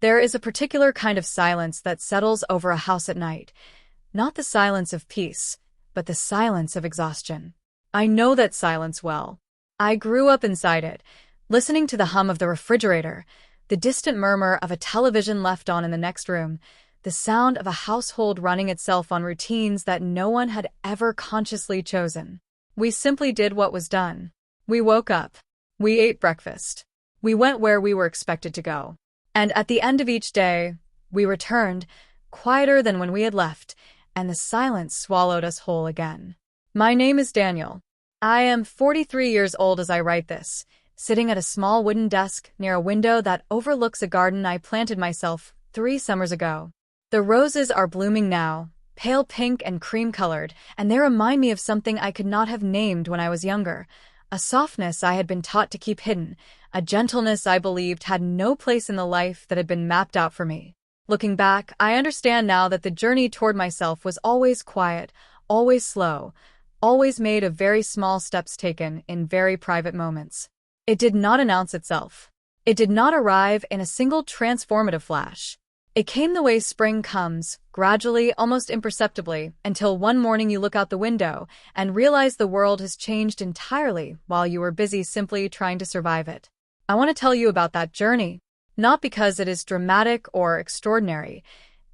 There is a particular kind of silence that settles over a house at night. Not the silence of peace, but the silence of exhaustion. I know that silence well. I grew up inside it, listening to the hum of the refrigerator, the distant murmur of a television left on in the next room, the sound of a household running itself on routines that no one had ever consciously chosen. We simply did what was done. We woke up. We ate breakfast. We went where we were expected to go. And at the end of each day, we returned, quieter than when we had left, and the silence swallowed us whole again. My name is Daniel. I am 43 years old as I write this, sitting at a small wooden desk near a window that overlooks a garden I planted myself 3 summers ago. The roses are blooming now, pale pink and cream-colored, and they remind me of something I could not have named when I was younger, a softness I had been taught to keep hidden, a gentleness I believed had no place in the life that had been mapped out for me. Looking back, I understand now that the journey toward myself was always quiet, always slow, always made of very small steps taken in very private moments. It did not announce itself. It did not arrive in a single transformative flash. It came the way spring comes, gradually, almost imperceptibly, until one morning you look out the window and realize the world has changed entirely while you were busy simply trying to survive it. I want to tell you about that journey, not because it is dramatic or extraordinary.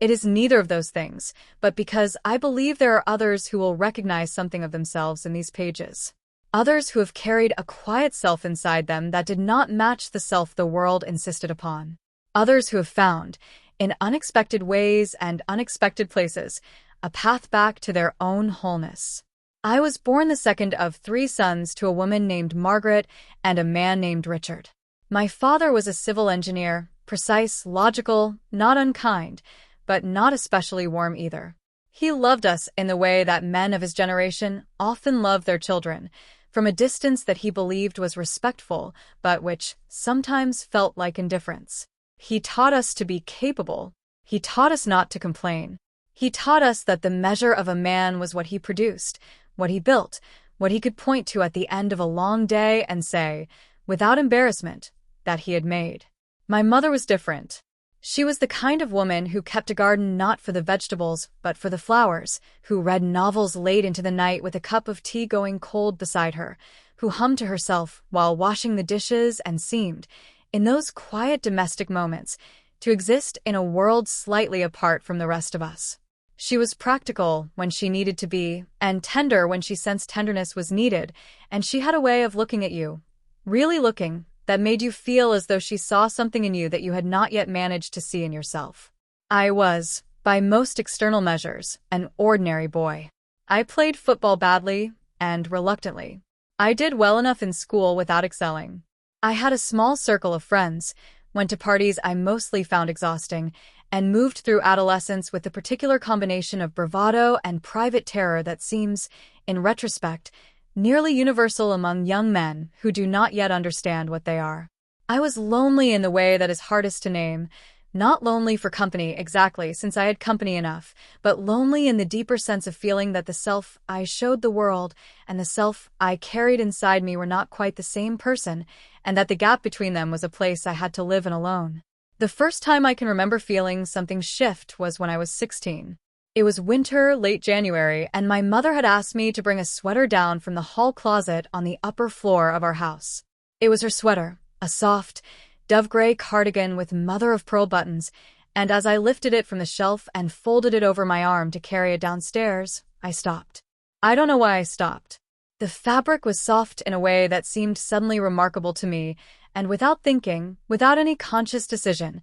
It is neither of those things, but because I believe there are others who will recognize something of themselves in these pages. Others who have carried a quiet self inside them that did not match the self the world insisted upon. Others who have found, in unexpected ways and unexpected places, a path back to their own wholeness. I was born the second of 3 sons to a woman named Margaret and a man named Richard. My father was a civil engineer, precise, logical, not unkind, but not especially warm either. He loved us in the way that men of his generation often love their children, from a distance that he believed was respectful, but which sometimes felt like indifference. He taught us to be capable. He taught us not to complain. He taught us that the measure of a man was what he produced, what he built, what he could point to at the end of a long day and say, without embarrassment, that he had made. My mother was different. She was the kind of woman who kept a garden not for the vegetables, but for the flowers, who read novels late into the night with a cup of tea going cold beside her, who hummed to herself while washing the dishes and seemed, in those quiet domestic moments, to exist in a world slightly apart from the rest of us. She was practical when she needed to be, and tender when she sensed tenderness was needed, and she had a way of looking at you, really looking, that made you feel as though she saw something in you that you had not yet managed to see in yourself. I was, by most external measures, an ordinary boy. I played football badly and reluctantly. I did well enough in school without excelling. I had a small circle of friends, went to parties I mostly found exhausting, and moved through adolescence with the particular combination of bravado and private terror that seems, in retrospect, nearly universal among young men who do not yet understand what they are. I was lonely in the way that is hardest to name, not lonely for company exactly, since I had company enough, but lonely in the deeper sense of feeling that the self I showed the world and the self I carried inside me were not quite the same person, and that the gap between them was a place I had to live in alone. The first time I can remember feeling something shift was when I was 16. It was winter, late January, and my mother had asked me to bring a sweater down from the hall closet on the upper floor of our house. It was her sweater, a soft, dove-gray cardigan with mother-of-pearl buttons, and as I lifted it from the shelf and folded it over my arm to carry it downstairs, I stopped. I don't know why I stopped. The fabric was soft in a way that seemed suddenly remarkable to me, and without thinking, without any conscious decision,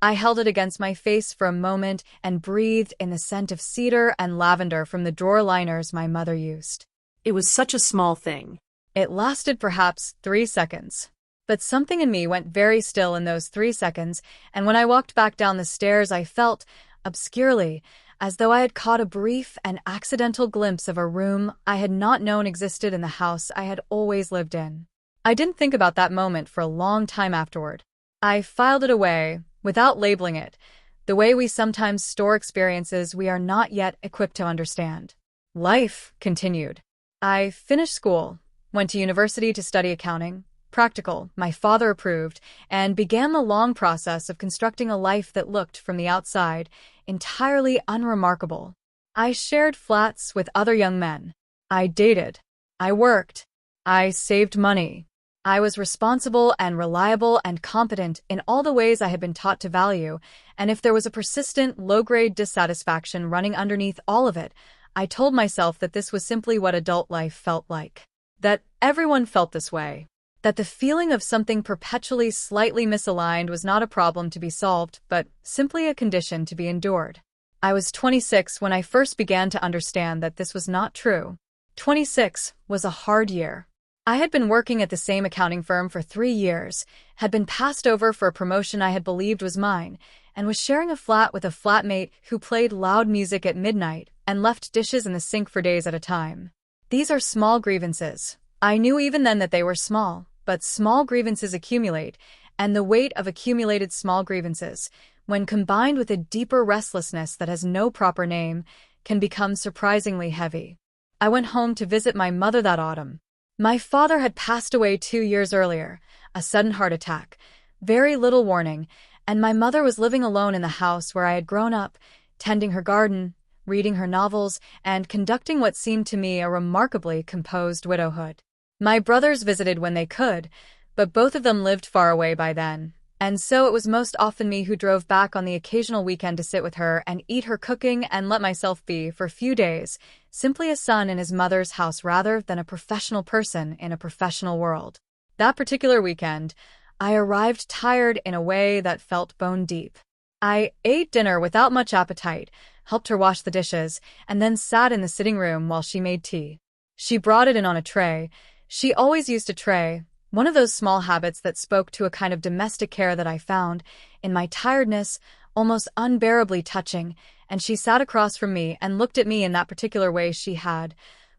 I held it against my face for a moment and breathed in the scent of cedar and lavender from the drawer liners my mother used. It was such a small thing. It lasted perhaps 3 seconds. But something in me went very still in those 3 seconds, and when I walked back down the stairs I felt, obscurely, as though I had caught a brief and accidental glimpse of a room I had not known existed in the house I had always lived in. I didn't think about that moment for a long time afterward. I filed it away, without labeling it, the way we sometimes store experiences we are not yet equipped to understand. Life continued. I finished school, went to university to study accounting, practical, my father approved, and began the long process of constructing a life that looked, from the outside, entirely unremarkable. I shared flats with other young men. I dated. I worked. I saved money. I was responsible and reliable and competent in all the ways I had been taught to value, and if there was a persistent, low-grade dissatisfaction running underneath all of it, I told myself that this was simply what adult life felt like. That everyone felt this way. That the feeling of something perpetually slightly misaligned was not a problem to be solved, but simply a condition to be endured. I was 26 when I first began to understand that this was not true. 26 was a hard year. I had been working at the same accounting firm for 3 years, had been passed over for a promotion I had believed was mine, and was sharing a flat with a flatmate who played loud music at midnight and left dishes in the sink for days at a time. These are small grievances. I knew even then that they were small, but small grievances accumulate, and the weight of accumulated small grievances, when combined with a deeper restlessness that has no proper name, can become surprisingly heavy. I went home to visit my mother that autumn. My father had passed away 2 years earlier, a sudden heart attack, very little warning, and my mother was living alone in the house where I had grown up, tending her garden, reading her novels, and conducting what seemed to me a remarkably composed widowhood. My brothers visited when they could, but both of them lived far away by then, and so it was most often me who drove back on the occasional weekend to sit with her and eat her cooking and let myself be, for a few days, simply a son in his mother's house rather than a professional person in a professional world. That particular weekend, I arrived tired in a way that felt bone deep. I ate dinner without much appetite, helped her wash the dishes, and then sat in the sitting room while she made tea. She brought it in on a tray. She always used a tray, one of those small habits that spoke to a kind of domestic care that I found, in my tiredness, almost unbearably touching, and she sat across from me and looked at me in that particular way she had,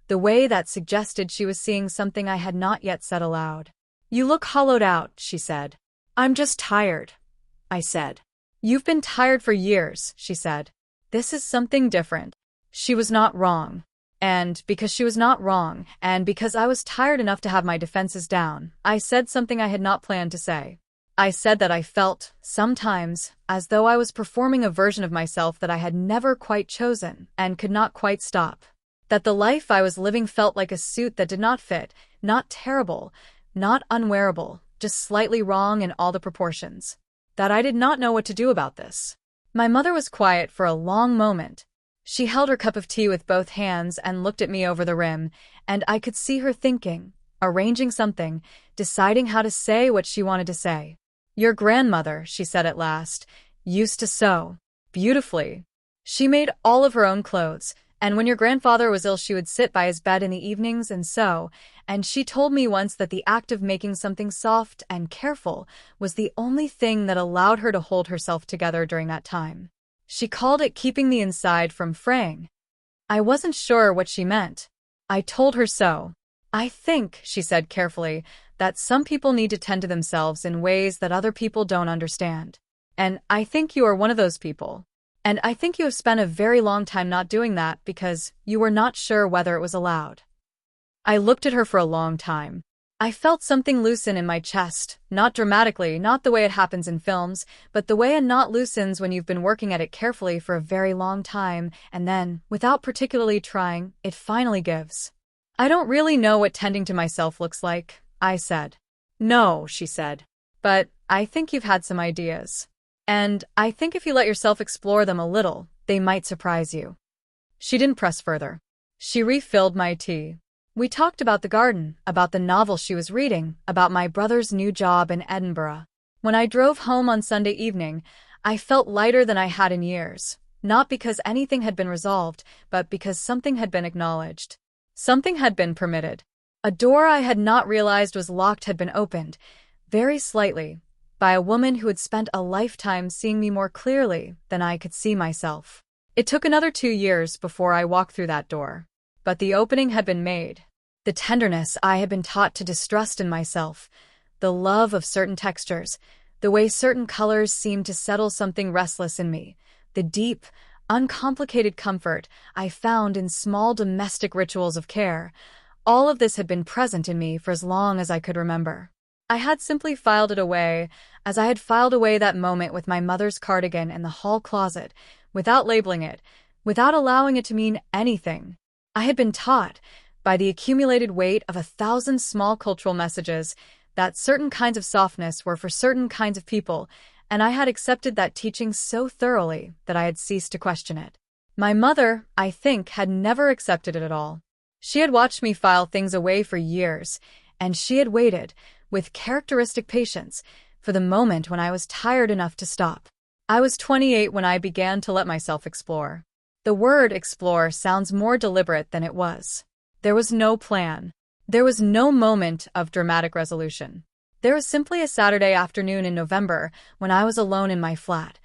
the way that suggested she was seeing something I had not yet said aloud. "You look hollowed out," she said. "I'm just tired," I said. "You've been tired for years," she said. "This is something different." She was not wrong. And because she was not wrong, and because I was tired enough to have my defenses down, I said something I had not planned to say. I said that I felt, sometimes, as though I was performing a version of myself that I had never quite chosen and could not quite stop. That the life I was living felt like a suit that did not fit, not terrible, not unwearable, just slightly wrong in all the proportions. That I did not know what to do about this. My mother was quiet for a long moment. She held her cup of tea with both hands and looked at me over the rim, and I could see her thinking, arranging something, deciding how to say what she wanted to say. "Your grandmother," she said at last, "used to sew. Beautifully. She made all of her own clothes, and when your grandfather was ill she would sit by his bed in the evenings and sew, and she told me once that the act of making something soft and careful was the only thing that allowed her to hold herself together during that time. She called it keeping the inside from fraying." I wasn't sure what she meant. I told her so. "I think," she said carefully, "that some people need to tend to themselves in ways that other people don't understand. And I think you are one of those people. And I think you have spent a very long time not doing that because you were not sure whether it was allowed." I looked at her for a long time. I felt something loosen in my chest, not dramatically, not the way it happens in films, but the way a knot loosens when you've been working at it carefully for a very long time, and then, without particularly trying, it finally gives. "I don't really know what tending to myself looks like," I said. "No," she said. "But I think you've had some ideas. And I think if you let yourself explore them a little, they might surprise you." She didn't press further. She refilled my tea. We talked about the garden, about the novel she was reading, about my brother's new job in Edinburgh. When I drove home on Sunday evening, I felt lighter than I had in years, not because anything had been resolved, but because something had been acknowledged. Something had been permitted. A door I had not realized was locked had been opened, very slightly, by a woman who had spent a lifetime seeing me more clearly than I could see myself. It took another 2 years before I walked through that door. But the opening had been made. The tenderness I had been taught to distrust in myself, the love of certain textures, the way certain colors seemed to settle something restless in me, the deep, uncomplicated comfort I found in small domestic rituals of care, all of this had been present in me for as long as I could remember. I had simply filed it away, as I had filed away that moment with my mother's cardigan in the hall closet, without labeling it, without allowing it to mean anything. I had been taught, by the accumulated weight of 1,000 small cultural messages, that certain kinds of softness were for certain kinds of people, and I had accepted that teaching so thoroughly that I had ceased to question it. My mother, I think, had never accepted it at all. She had watched me file things away for years, and she had waited, with characteristic patience, for the moment when I was tired enough to stop. I was 28 when I began to let myself explore. The word explore sounds more deliberate than it was. There was no plan. There was no moment of dramatic resolution. There was simply a Saturday afternoon in November when I was alone in my flat.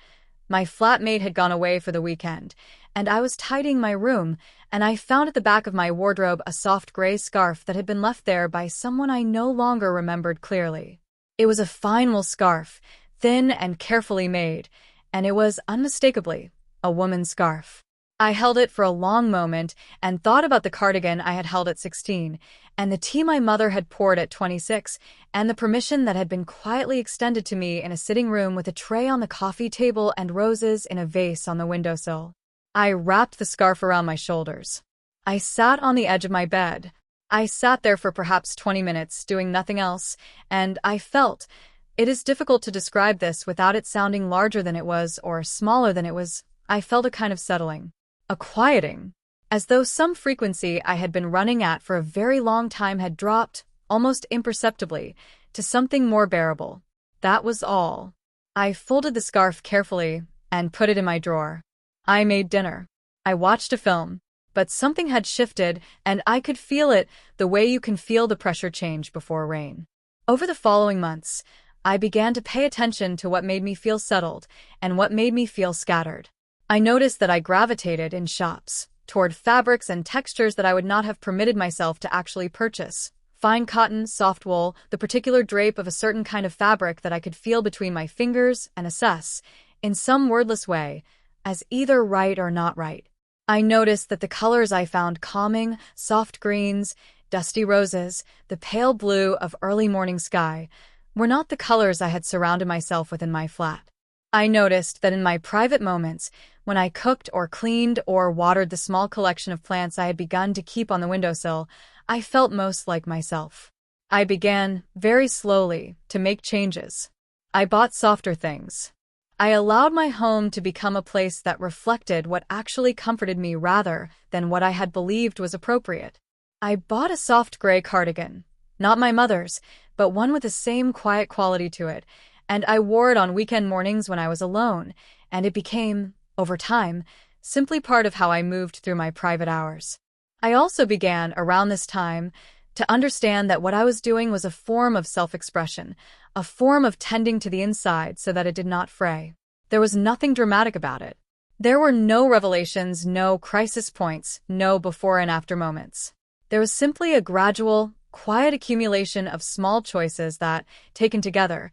My flatmate had gone away for the weekend, and I was tidying my room, and I found at the back of my wardrobe a soft gray scarf that had been left there by someone I no longer remembered clearly. It was a fine wool scarf, thin and carefully made, and it was unmistakably a woman's scarf. I held it for a long moment and thought about the cardigan I had held at 16, and the tea my mother had poured at 26, and the permission that had been quietly extended to me in a sitting room with a tray on the coffee table and roses in a vase on the windowsill. I wrapped the scarf around my shoulders. I sat on the edge of my bed. I sat there for perhaps 20 minutes, doing nothing else, and I felt— it is difficult to describe this without it sounding larger than it was or smaller than it was— I felt a kind of settling. A quieting, as though some frequency I had been running at for a very long time had dropped, almost imperceptibly, to something more bearable. That was all. I folded the scarf carefully and put it in my drawer. I made dinner. I watched a film, but something had shifted, and I could feel it the way you can feel the pressure change before rain. Over the following months, I began to pay attention to what made me feel settled and what made me feel scattered. I noticed that I gravitated in shops toward fabrics and textures that I would not have permitted myself to actually purchase. Fine cotton, soft wool, the particular drape of a certain kind of fabric that I could feel between my fingers and assess, in some wordless way, as either right or not right. I noticed that the colors I found calming, soft greens, dusty roses, the pale blue of early morning sky, were not the colors I had surrounded myself with in my flat. I noticed that in my private moments, when I cooked or cleaned or watered the small collection of plants I had begun to keep on the windowsill, I felt most like myself. I began, very slowly, to make changes. I bought softer things. I allowed my home to become a place that reflected what actually comforted me rather than what I had believed was appropriate. I bought a soft gray cardigan, not my mother's, but one with the same quiet quality to it, and I wore it on weekend mornings when I was alone, and it became, over time, simply part of how I moved through my private hours. I also began, around this time, to understand that what I was doing was a form of self-expression, a form of tending to the inside so that it did not fray. There was nothing dramatic about it. There were no revelations, no crisis points, no before and after moments. There was simply a gradual, quiet accumulation of small choices that, taken together,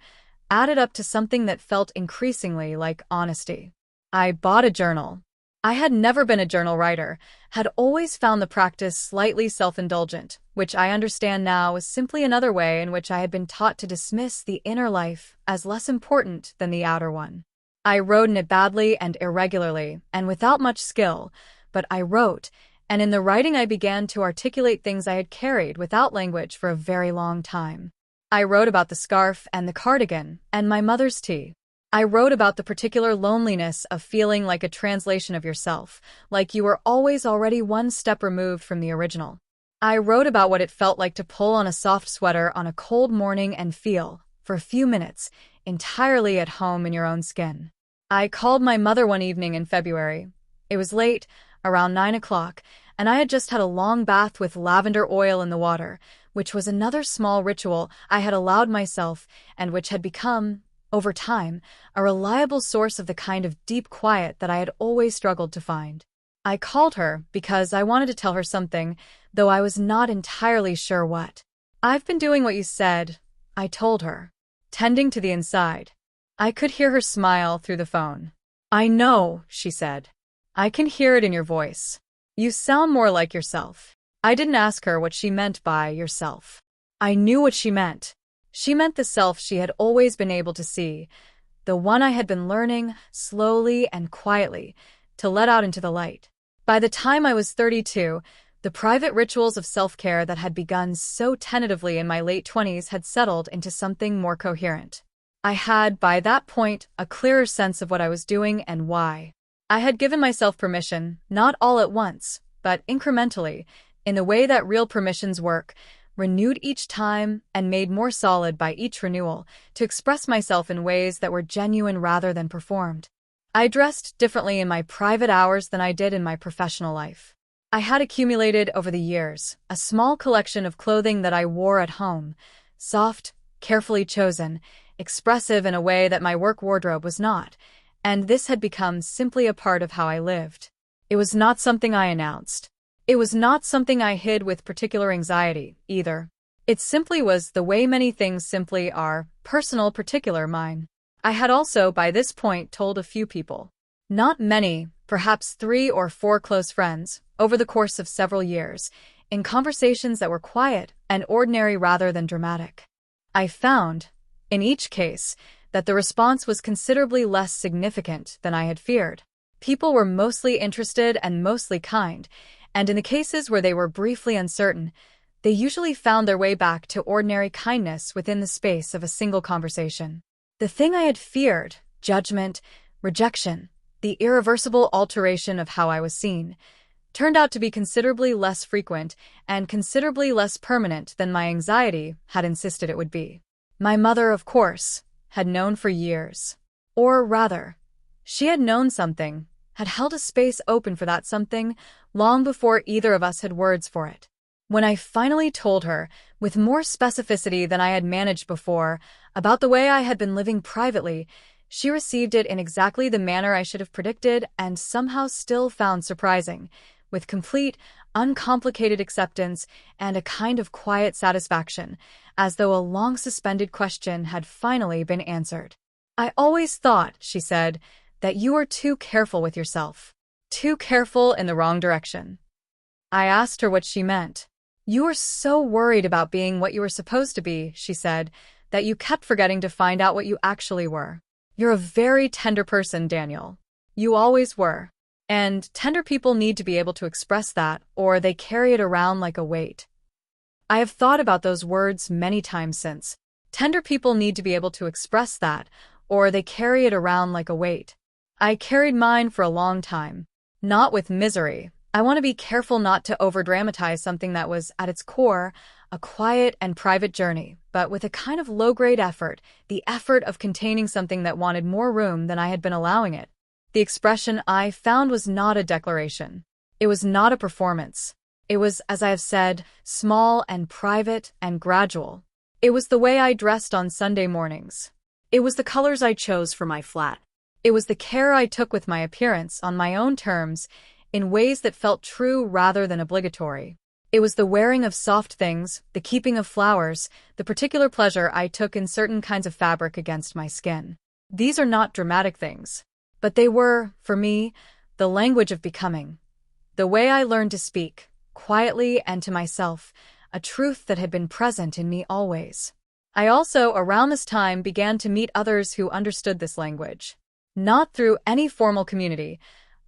added up to something that felt increasingly like honesty. I bought a journal. I had never been a journal writer, had always found the practice slightly self-indulgent, which I understand now was simply another way in which I had been taught to dismiss the inner life as less important than the outer one. I wrote in it badly and irregularly, and without much skill, but I wrote, and in the writing I began to articulate things I had carried without language for a very long time. I wrote about the scarf and the cardigan and my mother's tea. I wrote about the particular loneliness of feeling like a translation of yourself, like you were always already one step removed from the original. I wrote about what it felt like to pull on a soft sweater on a cold morning and feel, for a few minutes, entirely at home in your own skin. I called my mother one evening in February. It was late, around 9 o'clock, and I had just had a long bath with lavender oil in the water, which was another small ritual I had allowed myself and which had become, over time, a reliable source of the kind of deep quiet that I had always struggled to find. I called her because I wanted to tell her something, though I was not entirely sure what. "I've been doing what you said," I told her. "Tending to the inside." I could hear her smile through the phone. "I know," she said. "I can hear it in your voice. You sound more like yourself." I didn't ask her what she meant by yourself. I knew what she meant. She meant the self she had always been able to see, the one I had been learning, slowly and quietly, to let out into the light. By the time I was 32, the private rituals of self-care that had begun so tentatively in my late 20s had settled into something more coherent. I had, by that point, a clearer sense of what I was doing and why. I had given myself permission, not all at once, but incrementally, in the way that real permissions work, renewed each time and made more solid by each renewal, to express myself in ways that were genuine rather than performed. I dressed differently in my private hours than I did in my professional life. I had accumulated over the years a small collection of clothing that I wore at home, soft, carefully chosen, expressive in a way that my work wardrobe was not, and this had become simply a part of how I lived. It was not something I announced. It was not something I hid with particular anxiety, either. It simply was the way many things simply are, personal, particular mine. I had also, by this point, told a few people. Not many, perhaps 3 or 4 close friends, over the course of several years, in conversations that were quiet and ordinary rather than dramatic. I found, in each case, that the response was considerably less significant than I had feared. People were mostly interested and mostly kind, and in the cases where they were briefly uncertain, they usually found their way back to ordinary kindness within the space of a single conversation. The thing I had feared, judgment, rejection, the irreversible alteration of how I was seen, turned out to be considerably less frequent and considerably less permanent than my anxiety had insisted it would be. My mother, of course, had known for years. Or rather, she had known something, had held a space open for that something, long before either of us had words for it. When I finally told her, with more specificity than I had managed before, about the way I had been living privately, she received it in exactly the manner I should have predicted and somehow still found surprising, with complete, uncomplicated acceptance and a kind of quiet satisfaction, as though a long-suspended question had finally been answered. "I always thought," she said, "that you were too careful with yourself. Too careful in the wrong direction." I asked her what she meant. "You were so worried about being what you were supposed to be," she said, "that you kept forgetting to find out what you actually were. You're a very tender person, Daniel. You always were. And tender people need to be able to express that, or they carry it around like a weight." I have thought about those words many times since. Tender people need to be able to express that, or they carry it around like a weight. I carried mine for a long time. Not with misery. I want to be careful not to overdramatize something that was, at its core, a quiet and private journey, but with a kind of low-grade effort, the effort of containing something that wanted more room than I had been allowing it. The expression I found was not a declaration. It was not a performance. It was, as I have said, small and private and gradual. It was the way I dressed on Sunday mornings. It was the colors I chose for my flat. It was the care I took with my appearance on my own terms, in ways that felt true rather than obligatory. It was the wearing of soft things, the keeping of flowers, the particular pleasure I took in certain kinds of fabric against my skin. These are not dramatic things, but they were, for me, the language of becoming. The way I learned to speak, quietly and to myself, a truth that had been present in me always. I also, around this time, began to meet others who understood this language. Not through any formal community.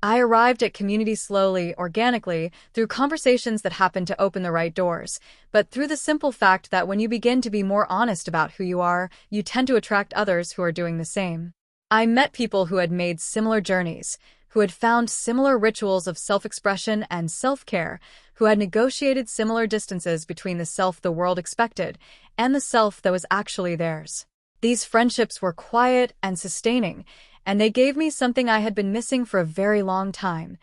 I arrived at community slowly, organically, through conversations that happened to open the right doors, but through the simple fact that when you begin to be more honest about who you are, you tend to attract others who are doing the same. I met people who had made similar journeys, who had found similar rituals of self-expression and self-care, who had negotiated similar distances between the self the world expected and the self that was actually theirs. These friendships were quiet and sustaining, and they gave me something I had been missing for a very long time,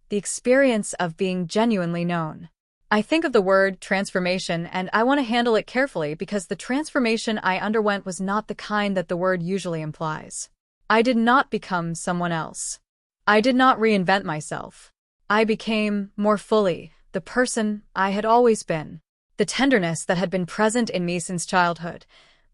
the experience of being genuinely known. I think of the word transformation, and I want to handle it carefully because the transformation I underwent was not the kind that the word usually implies. I did not become someone else. I did not reinvent myself. I became, more fully, the person I had always been. The tenderness that had been present in me since childhood,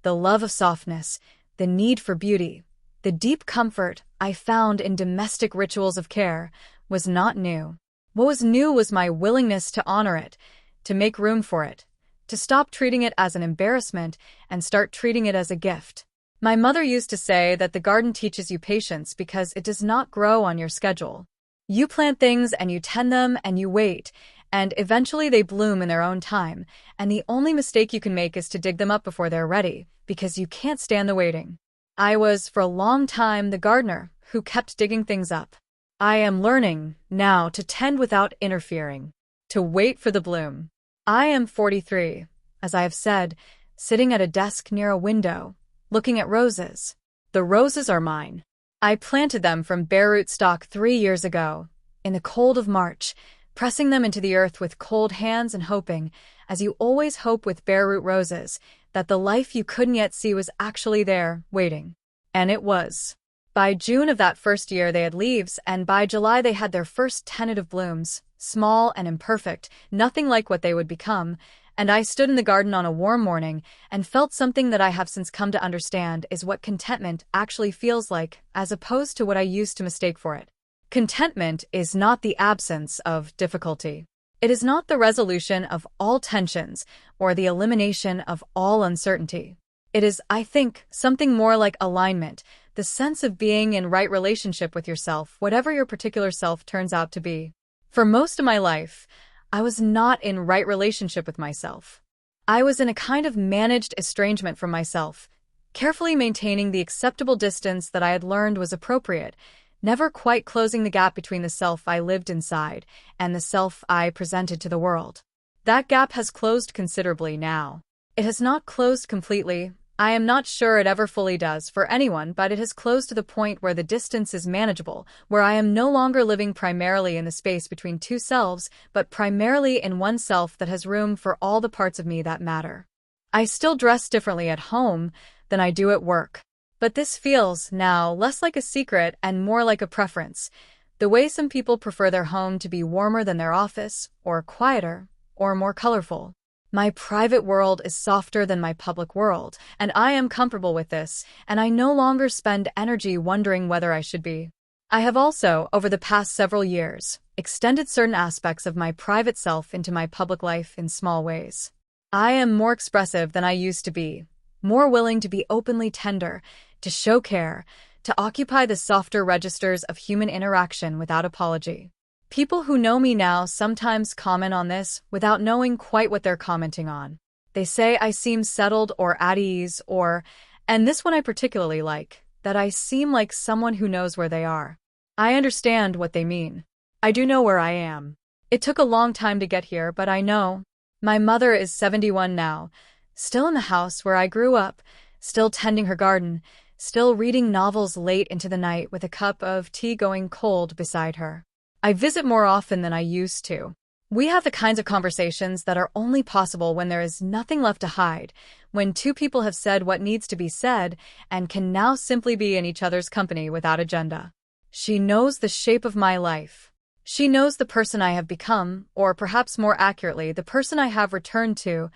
the love of softness, the need for beauty, the deep comfort I found in domestic rituals of care, was not new. What was new was my willingness to honor it, to make room for it, to stop treating it as an embarrassment and start treating it as a gift. My mother used to say that the garden teaches you patience because it does not grow on your schedule. You plant things and you tend them and you wait, and eventually they bloom in their own time, and the only mistake you can make is to dig them up before they're ready, because you can't stand the waiting. I was, for a long time, the gardener who kept digging things up. I am learning, now, to tend without interfering, to wait for the bloom. I am 43, as I have said, sitting at a desk near a window, looking at roses. The roses are mine. I planted them from bare root stock 3 years ago, in the cold of March, pressing them into the earth with cold hands and hoping, as you always hope with bare root roses, that the life you couldn't yet see was actually there, waiting. And it was. By June of that first year they had leaves, and by July they had their first tentative blooms, small and imperfect, nothing like what they would become, and I stood in the garden on a warm morning and felt something that I have since come to understand is what contentment actually feels like, as opposed to what I used to mistake for it. Contentment is not the absence of difficulty. It is not the resolution of all tensions or the elimination of all uncertainty. It is, I think, something more like alignment, the sense of being in right relationship with yourself, whatever your particular self turns out to be. For most of my life, I was not in right relationship with myself. I was in a kind of managed estrangement from myself, carefully maintaining the acceptable distance that I had learned was appropriate, never quite closing the gap between the self I lived inside and the self I presented to the world. That gap has closed considerably now. It has not closed completely. I am not sure it ever fully does for anyone, but it has closed to the point where the distance is manageable, where I am no longer living primarily in the space between two selves, but primarily in one self that has room for all the parts of me that matter. I still dress differently at home than I do at work, but this feels, now, less like a secret and more like a preference, the way some people prefer their home to be warmer than their office, or quieter, or more colorful. My private world is softer than my public world, and I am comfortable with this, and I no longer spend energy wondering whether I should be. I have also, over the past several years, extended certain aspects of my private self into my public life in small ways. I am more expressive than I used to be, more willing to be openly tender, to show care, to occupy the softer registers of human interaction without apology. People who know me now sometimes comment on this without knowing quite what they're commenting on. They say I seem settled or at ease or, and this one I particularly like, that I seem like someone who knows where they are. I understand what they mean. I do know where I am. It took a long time to get here, but I know. My mother is 71 now, still in the house where I grew up, still tending her garden, still reading novels late into the night with a cup of tea going cold beside her. I visit more often than I used to. We have the kinds of conversations that are only possible when there is nothing left to hide, when two people have said what needs to be said and can now simply be in each other's company without agenda. She knows the shape of my life. She knows the person I have become, or perhaps more accurately, the person I have returned to,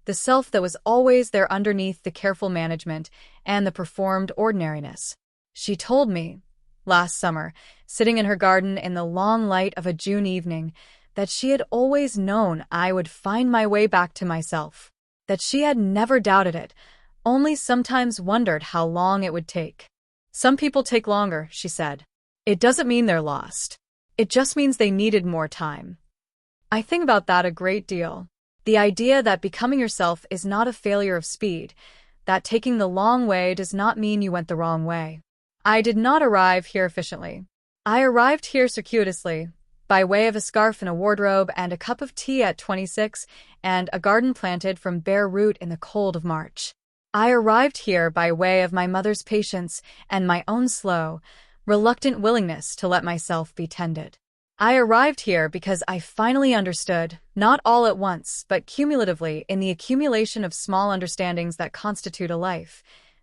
the self that was always there underneath the careful management and the performed ordinariness. She told me, last summer, sitting in her garden in the long light of a June evening, that she had always known I would find my way back to myself, that she had never doubted it, only sometimes wondered how long it would take. Some people take longer, she said. It doesn't mean they're lost. It just means they needed more time. I think about that a great deal. The idea that becoming yourself is not a failure of speed, that taking the long way does not mean you went the wrong way. I did not arrive here efficiently. I arrived here circuitously, by way of a scarf and a wardrobe and a cup of tea at 26 and a garden planted from bare root in the cold of March. I arrived here by way of my mother's patience and my own slow, reluctant willingness to let myself be tended. I arrived here because I finally understood, not all at once, but cumulatively in the accumulation of small understandings that constitute a life,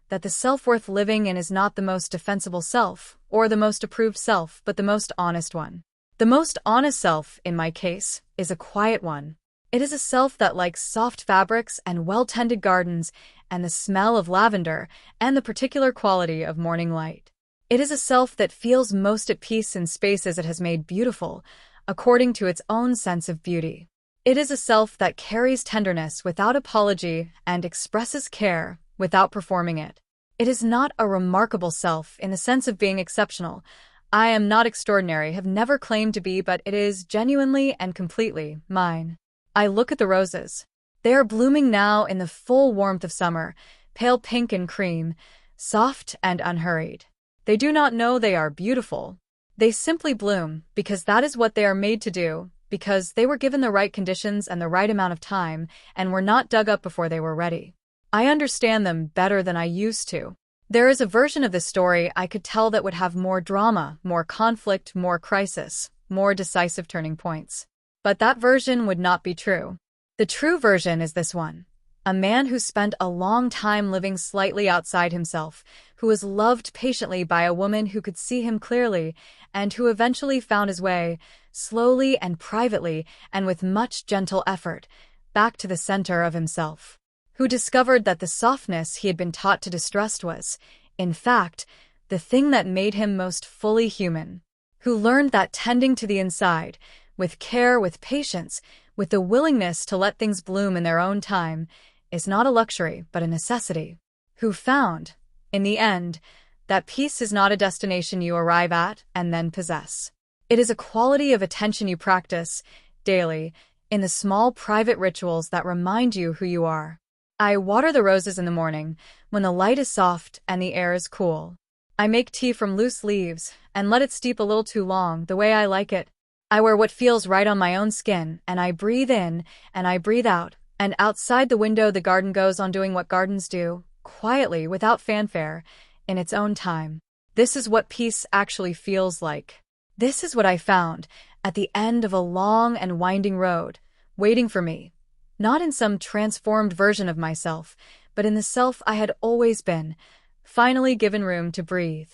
that the self worth living in is not the most defensible self, or the most approved self, but the most honest one. The most honest self, in my case, is a quiet one. It is a self that likes soft fabrics and well-tended gardens and the smell of lavender and the particular quality of morning light. It is a self that feels most at peace in spaces it has made beautiful, according to its own sense of beauty. It is a self that carries tenderness without apology and expresses care without performing it. It is not a remarkable self in the sense of being exceptional. I am not extraordinary, have never claimed to be, but it is genuinely and completely mine. I look at the roses. They are blooming now in the full warmth of summer, pale pink and cream, soft and unhurried. They do not know they are beautiful. They simply bloom because that is what they are made to do, because they were given the right conditions and the right amount of time and were not dug up before they were ready. I understand them better than I used to. There is a version of this story I could tell that would have more drama, more conflict, more crisis, more decisive turning points. But that version would not be true. The true version is this one. A man who spent a long time living slightly outside himself, who was loved patiently by a woman who could see him clearly, and who eventually found his way, slowly and privately and with much gentle effort, back to the center of himself. Who discovered that the softness he had been taught to distrust was, in fact, the thing that made him most fully human. Who learned that tending to the inside, with care, with patience, with the willingness to let things bloom in their own time, is not a luxury but a necessity. Who found, in the end, that peace is not a destination you arrive at and then possess. It is a quality of attention you practice, daily, in the small private rituals that remind you who you are. I water the roses in the morning, when the light is soft and the air is cool. I make tea from loose leaves, and let it steep a little too long, the way I like it. I wear what feels right on my own skin, and I breathe in, and I breathe out, and outside the window the garden goes on doing what gardens do, quietly, without fanfare, in its own time. This is what peace actually feels like. This is what I found, at the end of a long and winding road, waiting for me. Not in some transformed version of myself, but in the self I had always been, finally given room to breathe.